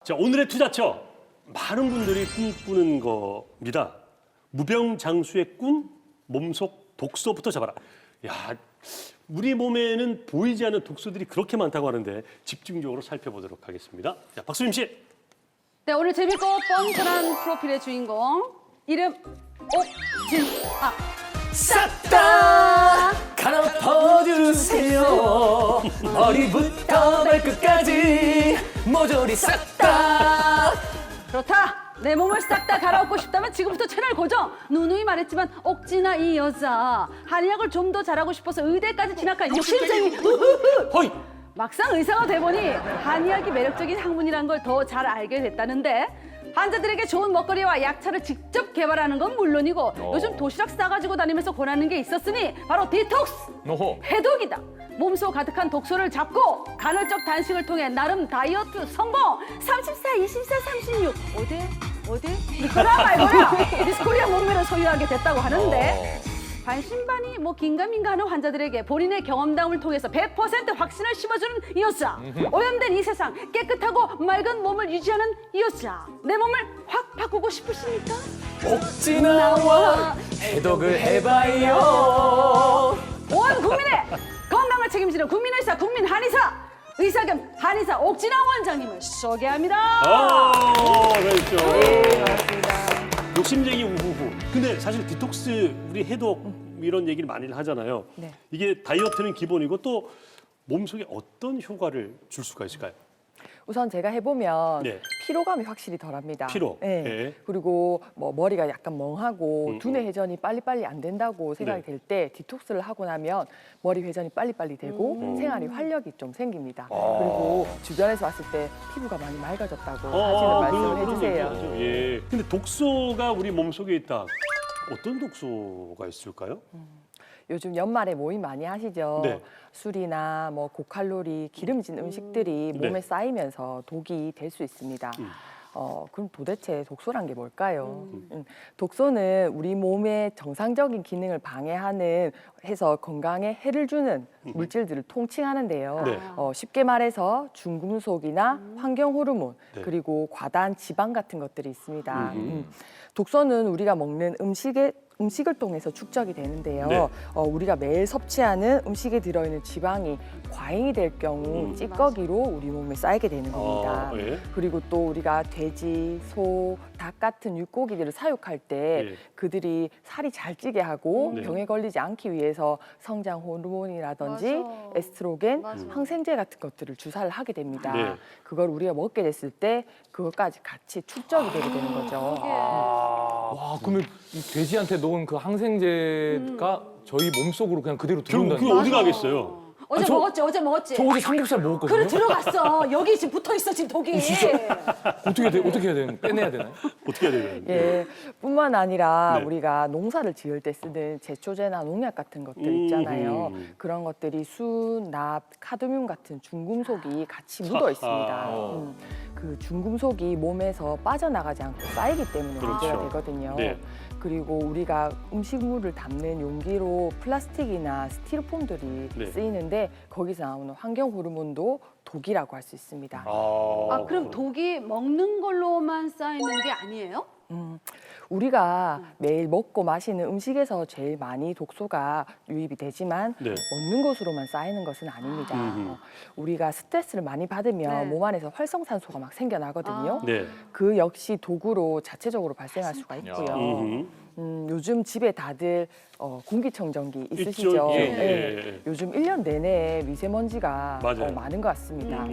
자, 오늘의 투자처 많은 분들이 꿈꾸는 겁니다. 무병장수의 꿈, 몸속 독소부터 잡아라. 야, 우리 몸에는 보이지 않는 독소들이 그렇게 많다고 하는데 집중적으로 살펴보도록 하겠습니다. 자, 박수림 씨. 네, 오늘 재밌고 뻔뻔한 프로필의 주인공 이름 옥진아. 싹다 갈아엎어주세요. 머리부터 발끝까지 모조리 싹다. 그렇다. 내 몸을 싹 다 갈아엎고 싶다면 지금부터 채널 고정. 누누이 말했지만 옥진아 이 여자 한의학을 좀 더 잘하고 싶어서 의대까지 진학한 욕심쟁이. 허이. 막상 의사가 돼보니 한의학이 매력적인 학문이란 걸 더 잘 알게 됐다는데 환자들에게 좋은 먹거리와 약차를 직접 개발하는 건 물론이고 요즘 도시락 싸가지고 다니면서 권하는 게 있었으니 바로 디톡스! 오호. 해독이다! 몸속 가득한 독소를 잡고 간헐적 단식을 통해 나름 다이어트 성공! 34, 24, 36 어디? 이거나 말고요! 미스코리아 몸매를 소유하게 됐다고 하는데 반신반의 긴가민가 하는 환자들에게 본인의 경험담을 통해서 100% 확신을 심어주는 이 여자. 오염된 이 세상 깨끗하고 맑은 몸을 유지하는 이 여자. 내 몸을 확 바꾸고 싶으십니까? 옥진아와 해독을 해봐요. 온 국민의 건강을 책임지는 국민의사 국민한의사 의사 겸 한의사 옥진아 원장님을 소개합니다. 그렇죠. 네, 반갑습니다. 욕심쟁이 우후후. 근데 사실 디톡스, 우리 해독 이런 얘기를 많이 하잖아요. 네. 이게 다이어트는 기본이고 또 몸속에 어떤 효과를 줄 수가 있을까요? 우선 제가 해보면 네. 피로감이 확실히 덜합니다. 피로. 네. 네. 그리고 머리가 약간 멍하고 두뇌 회전이 빨리빨리 안 된다고 생각이 네. 될 때 디톡스를 하고 나면 머리 회전이 빨리빨리 되고 생활이 활력이 좀 생깁니다. 그리고 주변에서 봤을 때 피부가 많이 맑아졌다고 하시는 말씀을 그런 해주세요. 얘기하죠. 예. 근데 독소가 우리 몸속에 있다. 어떤 독소가 있을까요? 요즘 연말에 모임 많이 하시죠. 네. 술이나 고칼로리, 기름진 음식들이 네. 몸에 쌓이면서 독이 될 수 있습니다. 그럼 도대체 독소란 게 뭘까요? 독소는 우리 몸의 정상적인 기능을 방해하는 해서 건강에 해를 주는 물질들을 통칭하는데요. 네. 쉽게 말해서 중금속이나 환경 호르몬 네. 그리고 과다한 지방 같은 것들이 있습니다. 독소는 우리가 먹는 음식을 통해서 축적이 되는데요. 네. 우리가 매일 섭취하는 음식에 들어있는 지방이 과잉이 될 경우 찌꺼기로 우리 몸에 쌓이게 되는 겁니다. 예. 그리고 또 우리가 돼지, 소, 닭 같은 육고기들을 사육할 때 예. 그들이 살이 잘 찌게 하고 네. 병에 걸리지 않기 위해서 성장 호르몬이라든지 맞아. 에스트로겐, 맞아. 항생제 같은 것들을 주사를 하게 됩니다. 네. 그걸 우리가 먹게 됐을 때 그것까지 같이 축적이 되게 되는 거죠. 와, 그러면 이 돼지한테 놓은 그 항생제가 저희 몸속으로 그냥 그대로 결국 들어온다는 그게 어디 가겠어요? 어제 저- 먹었지. 저 어제 삼겹살 먹었거든요. 그래 들어갔어. 여기 지금 붙어 있어 지금 독이. 어떻게 해야 되는? 빼내야 되나요? 어떻게 해야 되나요? 예, 뿐만 아니라 네. 우리가 농사를 지을 때 쓰는 제초제나 농약 같은 것들 있잖아요. 그런 것들이 수, 납, 카드뮴 같은 중금속이 같이 묻어 있습니다. 그 중금속이 몸에서 빠져나가지 않고 쌓이기 때문에 그렇죠. 문제가 되거든요. 네. 그리고 우리가 음식물을 담는 용기로 플라스틱이나 스티로폼들이 네. 쓰이는데 거기서 나오는 환경 호르몬도 독이라고 할 수 있습니다. 그럼 독이 먹는 걸로만 쌓이는 게 아니에요? 우리가 매일 먹고 마시는 음식에서 제일 많이 독소가 유입이 되지만 네. 먹는 것으로만 쌓이는 것은 아닙니다. 우리가 스트레스를 많이 받으면 네. 몸 안에서 활성산소가 막 생겨나거든요. 네. 그 역시 독으로 자체적으로 발생할 수가 있고요. 요즘 집에 다들 공기청정기 있으시죠? 있죠. 예, 네. 예. 요즘 1년 내내 미세먼지가 맞아요. 많은 것 같습니다.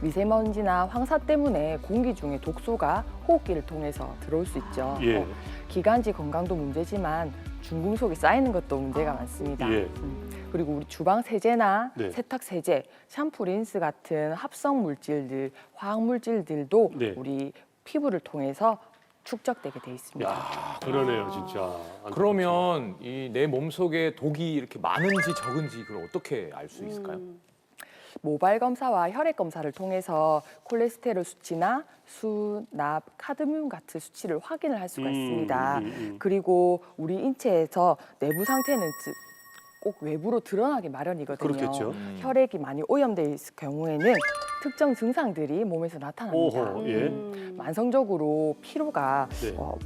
미세먼지나 황사 때문에 공기 중에 독소가 호흡기를 통해서 들어올 수 있죠. 예. 기관지 건강도 문제지만 중금속이 쌓이는 것도 문제가 많습니다. 예. 그리고 우리 주방 세제나 네. 세탁 세제, 샴푸, 린스 같은 합성 물질들, 화학 물질들도 네. 우리 피부를 통해서 축적되게 돼 있습니다. 야, 그러네요, 진짜. 그러면 이 내 몸속에 독이 이렇게 많은지 적은지 그걸 어떻게 알 수 있을까요? 모발 검사와 혈액 검사를 통해서 콜레스테롤 수치나 수, 납, 카드뮴 같은 수치를 확인을 할 수가 있습니다. 그리고 우리 인체에서 내부 상태는 꼭 외부로 드러나기 마련이거든요. 그렇겠죠. 혈액이 많이 오염돼 있을 경우에는 특정 증상들이 몸에서 나타납니다. 오호, 예. 만성적으로 피로가 네. 막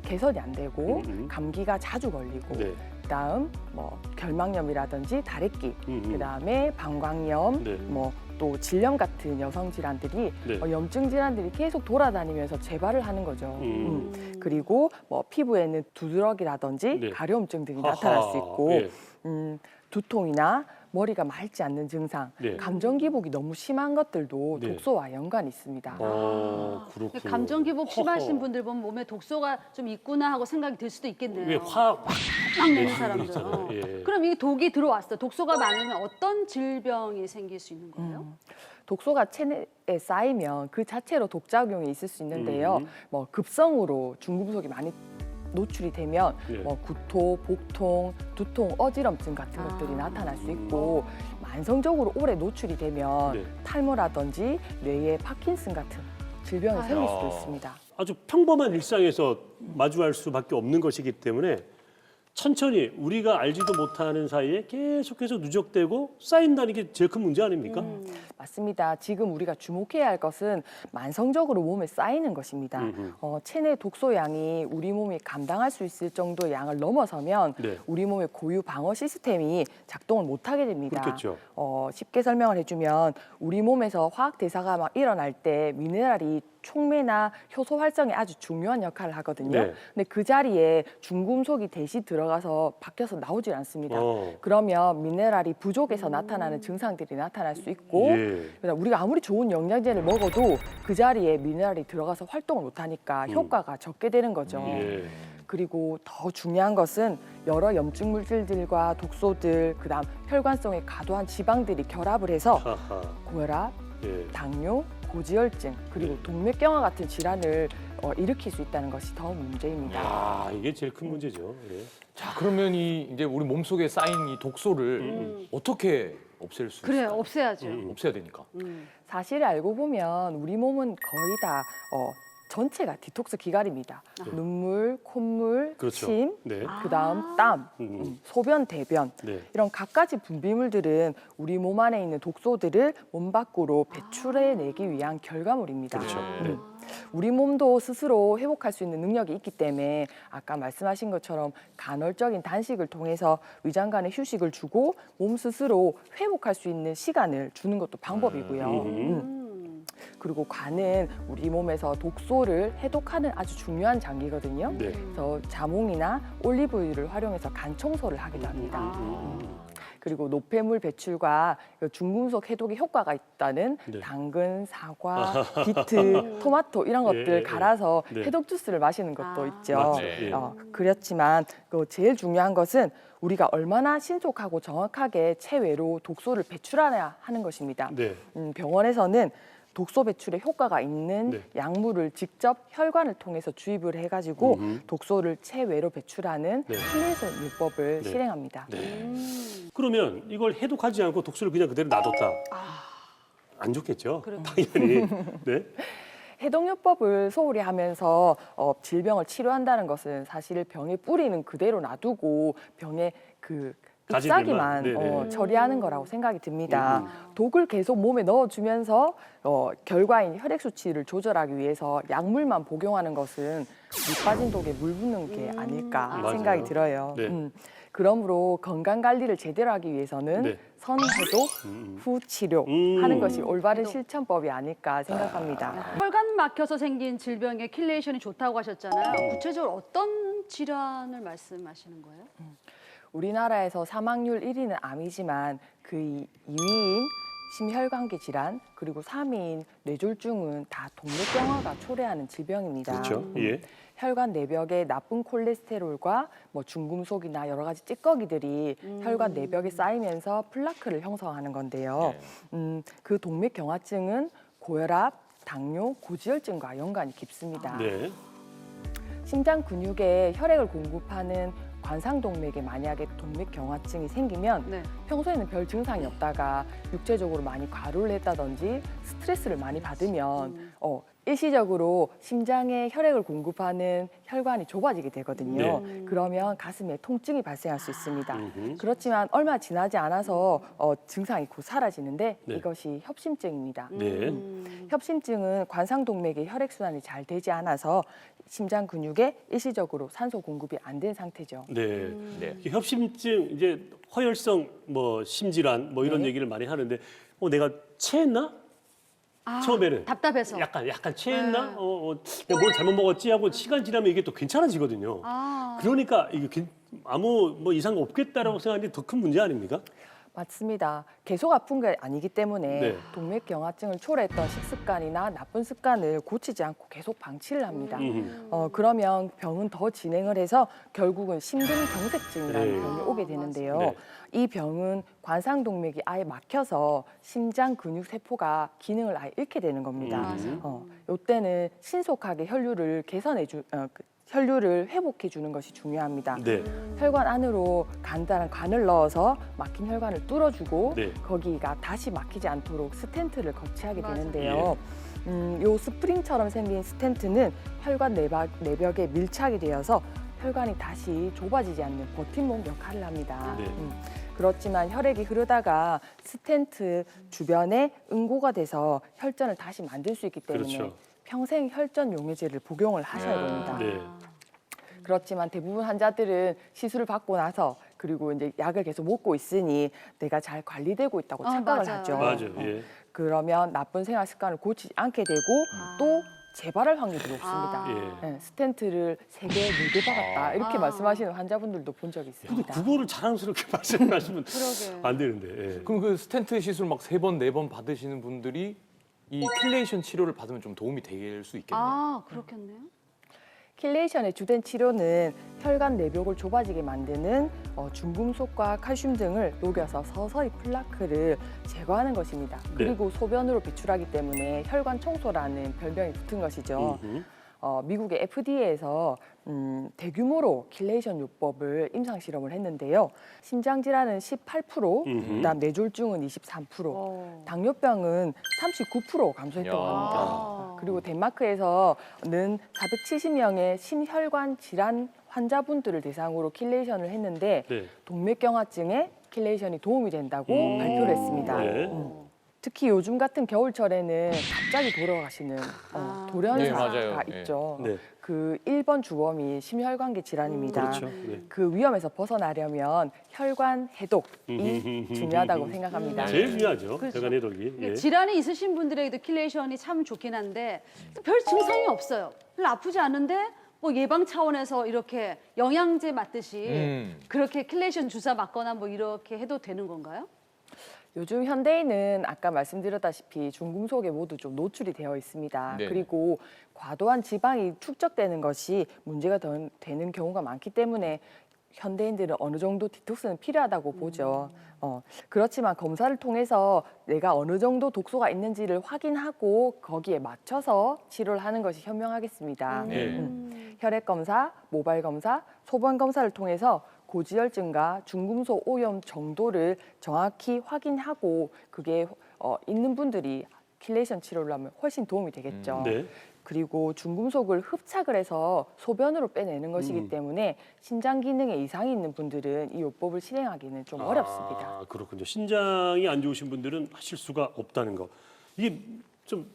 개선이 안 되고 감기가 자주 걸리고 네. 그다음 뭐 결막염이라든지 다래끼 음. 그다음에 방광염 네. 뭐 또 질염 같은 여성 질환들이 네. 염증 질환들이 계속 돌아다니면서 재발을 하는 거죠. 음. 그리고 뭐 피부에는 두드러기라든지 네. 가려움증 등이 하하, 나타날 수 있고 예. 두통이나 머리가 맑지 않는 증상, 네. 감정 기복이 너무 심한 것들도 네. 독소와 연관이 있습니다. 그렇군요. 감정 기복 심하신 허허. 분들 보면 몸에 독소가 좀 있구나 하고 생각이 들 수도 있겠네요. 왜 화 막 내는 내시는 사람들. 분 있잖아요. 예. 그럼 이 독이 들어왔어. 독소가 많으면 어떤 질병이 생길 수 있는 거예요? 독소가 체내에 쌓이면 그 자체로 독작용이 있을 수 있는데요. 뭐 급성으로 중금속이 많이 노출이 되면 네. 뭐 구토, 복통, 두통, 어지럼증 같은 것들이 나타날 수 있고 만성적으로 오래 노출이 되면 네. 탈모라든지 뇌의 파킨슨 같은 질병이 생길 수도 있습니다. 아주 평범한 일상에서 마주할 수밖에 없는 것이기 때문에 천천히 우리가 알지도 못하는 사이에 계속해서 누적되고 쌓인다는 게 제일 큰 문제 아닙니까? 맞습니다. 지금 우리가 주목해야 할 것은 만성적으로 몸에 쌓이는 것입니다. 체내 독소 양이 우리 몸이 감당할 수 있을 정도의 양을 넘어서면 네. 우리 몸의 고유 방어 시스템이 작동을 못하게 됩니다. 그렇겠죠. 쉽게 설명을 해주면 우리 몸에서 화학 대사가 막 일어날 때 미네랄이 촉매나 효소 활성에 아주 중요한 역할을 하거든요. 네. 근데 그 자리에 중금속이 대시 들어가서 바뀌어서 나오질 않습니다. 어. 그러면 미네랄이 부족해서 나타나는 증상들이 나타날 수 있고 예. 그다음 우리가 아무리 좋은 영양제를 먹어도 그 자리에 미네랄이 들어가서 활동을 못하니까 효과가 적게 되는 거죠. 예. 그리고 더 중요한 것은 여러 염증 물질들과 독소들, 그다음 혈관성의 과도한 지방들이 결합을 해서 하하. 고혈압, 예. 당뇨, 고지혈증 그리고 동맥경화 같은 질환을 일으킬 수 있다는 것이 더 문제입니다. 야, 이게 제일 큰 문제죠. 예. 자, 그러면 이제 우리 몸속에 쌓인 이 독소를 어떻게 없앨 수 그래, 있을까요? 없애야죠. 없애야 되니까. 사실 알고 보면 우리 몸은 거의 다 전체가 디톡스 기관입니다. 눈물, 콧물, 그렇죠. 침, 네. 그다음 땀, 소변, 대변 네. 이런 갖가지 분비물들은 우리 몸 안에 있는 독소들을 몸 밖으로 배출해내기 위한 결과물입니다. 그렇죠. 네. 우리 몸도 스스로 회복할 수 있는 능력이 있기 때문에 아까 말씀하신 것처럼 간헐적인 단식을 통해서 위장관에 휴식을 주고 몸 스스로 회복할 수 있는 시간을 주는 것도 방법이고요. 그리고 간은 우리 몸에서 독소를 해독하는 아주 중요한 장기거든요. 네. 그래서 자몽이나 올리브유를 활용해서 간 청소를 하기도 합니다. 그리고 노폐물 배출과 중금속 해독에 효과가 있다는 네. 당근, 사과, 비트, 토마토 이런 것들 예, 갈아서 네. 해독 주스를 마시는 것도 있죠. 맞죠. 예. 그렇지만 제일 중요한 것은 우리가 얼마나 신속하고 정확하게 체외로 독소를 배출하냐 하는 것입니다. 네. 병원에서는 독소 배출에 효과가 있는 네. 약물을 직접 혈관을 통해서 주입을 해가지고 독소를 체외로 배출하는 네. 필레손 요법을 네. 실행합니다. 네. 그러면 이걸 해독하지 않고 독소를 그냥 그대로 놔뒀다. 안 좋겠죠. 당연히. 네. 해독요법을 소홀히 하면서 질병을 치료한다는 것은 사실 병의 뿌리는 그대로 놔두고 병의 그 잎사귀만 네네. 처리하는 거라고 생각이 듭니다. 독을 계속 몸에 넣어주면서 결과인 혈액 수치를 조절하기 위해서 약물만 복용하는 것은 물 빠진 독에 물 붓는 게 아닐까 맞아요. 생각이 들어요. 네. 그러므로 건강 관리를 제대로 하기 위해서는 네. 선해독, 후 치료하는 것이 올바른 실천법이 아닐까 생각합니다. 혈관 막혀서 생긴 질병의 킬레이션이 좋다고 하셨잖아요. 구체적으로 어떤 질환을 말씀하시는 거예요? 우리나라에서 사망률 1위는 암이지만 그 2위인 심혈관계 질환 그리고 3위인 뇌졸중은 다 동맥경화가 초래하는 질병입니다. 그렇죠. 예. 혈관 내벽에 나쁜 콜레스테롤과 중금속이나 여러 가지 찌꺼기들이 혈관 내벽에 쌓이면서 플라크를 형성하는 건데요. 그 동맥경화증은 고혈압, 당뇨, 고지혈증과 연관이 깊습니다. 네. 심장 근육에 혈액을 공급하는 관상동맥에 만약에 동맥경화증이 생기면 네. 평소에는 별 증상이 없다가 육체적으로 많이 과로를 했다든지 스트레스를 많이 받으면 일시적으로 심장에 혈액을 공급하는 혈관이 좁아지게 되거든요. 그러면 가슴에 통증이 발생할 수 있습니다. 그렇지만 얼마 지나지 않아서 증상이 곧 사라지는데 네. 이것이 협심증입니다. 네. 협심증은 관상동맥의 혈액순환이 잘 되지 않아서 심장 근육에 일시적으로 산소 공급이 안 된 상태죠. 네. 네. 이 협심증 이제 허혈성 뭐 심질환 뭐 이런 네. 얘기를 많이 하는데 내가 체했나? 처음에는 답답해서. 약간 체했나? 내가 뭘 잘못 먹었지 하고 시간 지나면 이게 또 괜찮아지거든요. 그러니까 이게 아무 뭐 이상 없겠다라고 생각하는데 더 큰 문제 아닙니까? 맞습니다. 계속 아픈 게 아니기 때문에 네. 동맥경화증을 초래했던 식습관이나 나쁜 습관을 고치지 않고 계속 방치를 합니다. 음. 그러면 병은 더 진행을 해서 결국은 심근경색증이라는 네. 병이 오게 되는데요. 네. 이 병은 관상동맥이 아예 막혀서 심장 근육 세포가 기능을 아예 잃게 되는 겁니다. 이때는 신속하게 혈류를 혈류를 회복해 주는 것이 중요합니다. 네. 혈관 안으로 간단한 관을 넣어서 막힌 혈관을 뚫어주고 네. 거기가 다시 막히지 않도록 스텐트를 거치하게 맞아요. 되는데요. 요 스프링처럼 생긴 스텐트는 혈관 내벽에 밀착이 되어서 혈관이 다시 좁아지지 않는 버팀목 역할을 합니다. 네. 그렇지만 혈액이 흐르다가 스텐트 주변에 응고가 돼서 혈전을 다시 만들 수 있기 때문에 그렇죠. 평생 혈전 용해제를 복용을 하셔야 됩니다. 네. 그렇지만 대부분 환자들은 시술을 받고 나서 그리고 이제 약을 계속 먹고 있으니 내가 잘 관리되고 있다고 착각을 맞아요. 하죠. 맞아요. 예. 그러면 나쁜 생활 습관을 고치지 않게 되고 또 재발할 확률이 높습니다. 예. 스텐트를 3개, 4개 박았다 이렇게 아. 말씀하시는 환자분들도 본 적이 있습니다. 그거를 자랑스럽게 말씀하시면 그러게. 안 되는데. 예. 그럼 그 스텐트 시술 막 3번, 4번 받으시는 분들이 이 킬레이션 치료를 받으면 좀 도움이 될 수 있겠네요. 그렇겠네요. 킬레이션의 주된 치료는 혈관 내벽을 좁아지게 만드는 중금속과 칼슘 등을 녹여서 서서히 플라크를 제거하는 것입니다. 그리고 소변으로 배출하기 때문에 혈관 청소라는 별명이 붙은 것이죠. 미국의 FDA에서 대규모로 킬레이션 요법을 임상 실험을 했는데요. 심장 질환은 18%, 그다음 뇌졸중은 23%, 당뇨병은 39% 감소했다고 합니다. 그리고 덴마크에서는 470명의 심혈관 질환 환자분들을 대상으로 킬레이션을 했는데 네. 동맥경화증에 킬레이션이 도움이 된다고 발표를 했습니다. 네. 특히 요즘 같은 겨울철에는 갑자기 돌아가시는 돌연사가 네, 맞아요. 있죠. 네. 그 1번 주범이 심혈관계 질환입니다. 그렇죠. 네. 그 위험에서 벗어나려면 혈관 해독이 중요하다고 생각합니다. 제일 중요하죠. 그렇죠. 혈관 해독이. 예. 질환이 있으신 분들에게도 킬레이션이 참 좋긴 한데 별 증상이 없어요. 별로 아프지 않은데 뭐 예방 차원에서 이렇게 영양제 맞듯이 그렇게 킬레이션 주사 맞거나 뭐 이렇게 해도 되는 건가요? 요즘 현대인은 아까 말씀드렸다시피 중금속에 모두 좀 노출이 되어 있습니다. 네. 그리고 과도한 지방이 축적되는 것이 문제가 되는 경우가 많기 때문에 현대인들은 어느 정도 디톡스는 필요하다고 보죠. 그렇지만 검사를 통해서 내가 어느 정도 독소가 있는지를 확인하고 거기에 맞춰서 치료를 하는 것이 현명하겠습니다. 혈액 검사, 모발 검사, 소변 검사를 통해서 고지혈증과 중금속 오염 정도를 정확히 확인하고 그게 있는 분들이 킬레이션 치료를 하면 훨씬 도움이 되겠죠. 네. 그리고 중금속을 흡착을 해서 소변으로 빼내는 것이기 때문에 신장 기능에 이상이 있는 분들은 이 요법을 실행하기는 좀 어렵습니다. 아, 그렇군요. 신장이 안 좋으신 분들은 하실 수가 없다는 거. 이게 좀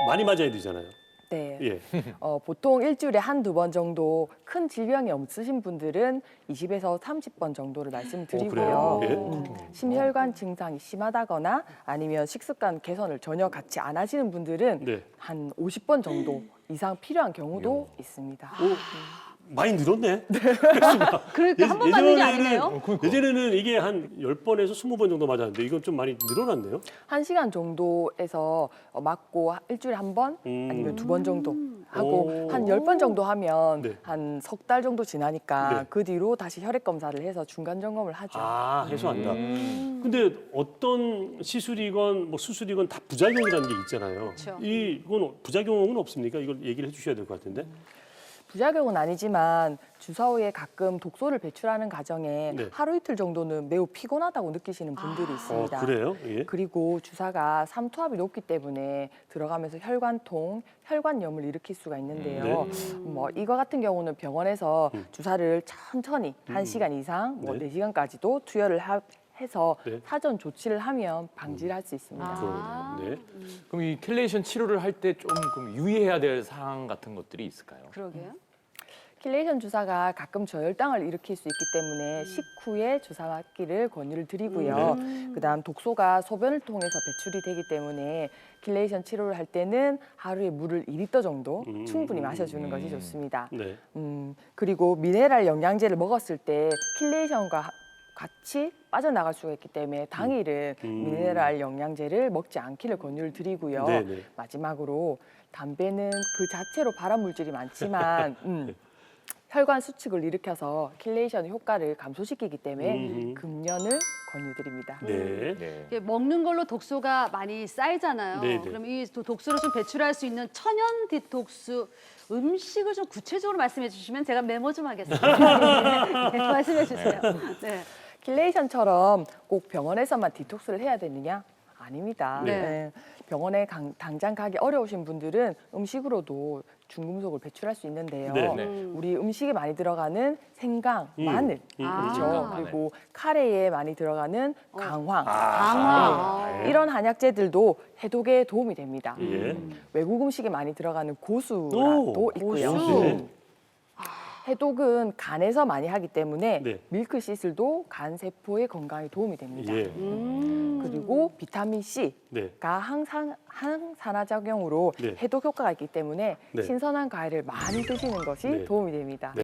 많이 맞아야 되잖아요. 네. 예. 보통 일주일에 1~2번 정도 큰 질병이 없으신 분들은 20에서 30번 정도를 말씀드리고요. 그래요? 심혈관 증상이 심하다거나 아니면 식습관 개선을 전혀 같이 안 하시는 분들은 네. 한 50번 정도 이상 필요한 경우도 있습니다. 많이 늘었네. 그러니까 한 번 맞는 게 아니네요. 예전에는 이게 한 10번에서 20번 정도 맞았는데 이건 좀 많이 늘어났네요. 1시간 정도에서 맞고 일주일에 1번 아니면 2번 정도 하고 오. 한 10번 정도 하면 네. 한 석 달 정도 지나니까 네. 그 뒤로 다시 혈액 검사를 해서 중간 점검을 하죠. 아, 해소한다. 근데 어떤 시술이건 뭐 수술이건 다 부작용이라는 게 있잖아요. 그렇죠. 이건 부작용은 없습니까? 이걸 얘기를 해주셔야 될 것 같은데. 부작용은 아니지만 주사 후에 가끔 독소를 배출하는 과정에 네. 하루 이틀 정도는 매우 피곤하다고 느끼시는 분들이 있습니다. 그래요? 예. 그리고 주사가 삼투압이 높기 때문에 들어가면서 혈관통, 혈관염을 일으킬 수가 있는데요. 뭐 이거 같은 경우는 병원에서 주사를 천천히 1시간 이상, 뭐 네. 4시간까지도 투여를 해서 네. 사전 조치를 하면 방지를 할 수 있습니다. 아. 네. 그럼 이 킬레이션 치료를 할 때 좀 유의해야 될 사항 같은 것들이 있을까요? 그러게요. 킬레이션 주사가 가끔 저혈당을 일으킬 수 있기 때문에 식후에 주사 맞기를 권유를 드리고요. 그다음 독소가 소변을 통해서 배출이 되기 때문에 킬레이션 치료를 할 때는 하루에 물을 2리터 정도 충분히 마셔주는 것이 좋습니다. 네. 그리고 미네랄 영양제를 먹었을 때 킬레이션과 같이 빠져나갈 수가 있기 때문에 당일은 미네랄 영양제를 먹지 않기를 권유를 드리고요. 네네. 마지막으로 담배는 그 자체로 발암 물질이 많지만 혈관 수축을 일으켜서 킬레이션 효과를 감소시키기 때문에 금연을 권유드립니다. 네. 네. 이게 먹는 걸로 독소가 많이 쌓이잖아요. 네네. 그럼 이 독소를 좀 배출할 수 있는 천연 디톡스 음식을 좀 구체적으로 말씀해 주시면 제가 메모 좀 하겠습니다. 네, 말씀해 주세요. 네. 킬레이션처럼 꼭 병원에서만 디톡스를 해야 되느냐? 아닙니다. 네. 네. 병원에 당장 가기 어려우신 분들은 음식으로도 중금속을 배출할 수 있는데요. 네. 네. 우리 음식에 많이 들어가는 생강, 마늘, 그렇죠. 아. 그리고 카레에 많이 들어가는 강황, 강화. 네. 이런 한약재들도 해독에 도움이 됩니다. 예. 외국 음식에 많이 들어가는 고수도 오, 있고요. 고수. 네. 해독은 간에서 많이 하기 때문에 네. 밀크시슬도 간 세포의 건강에 도움이 됩니다. 예. 그리고 비타민 C가 네. 항산화 작용으로 네. 해독 효과가 있기 때문에 네. 신선한 과일을 많이 드시는 것이 네. 도움이 됩니다.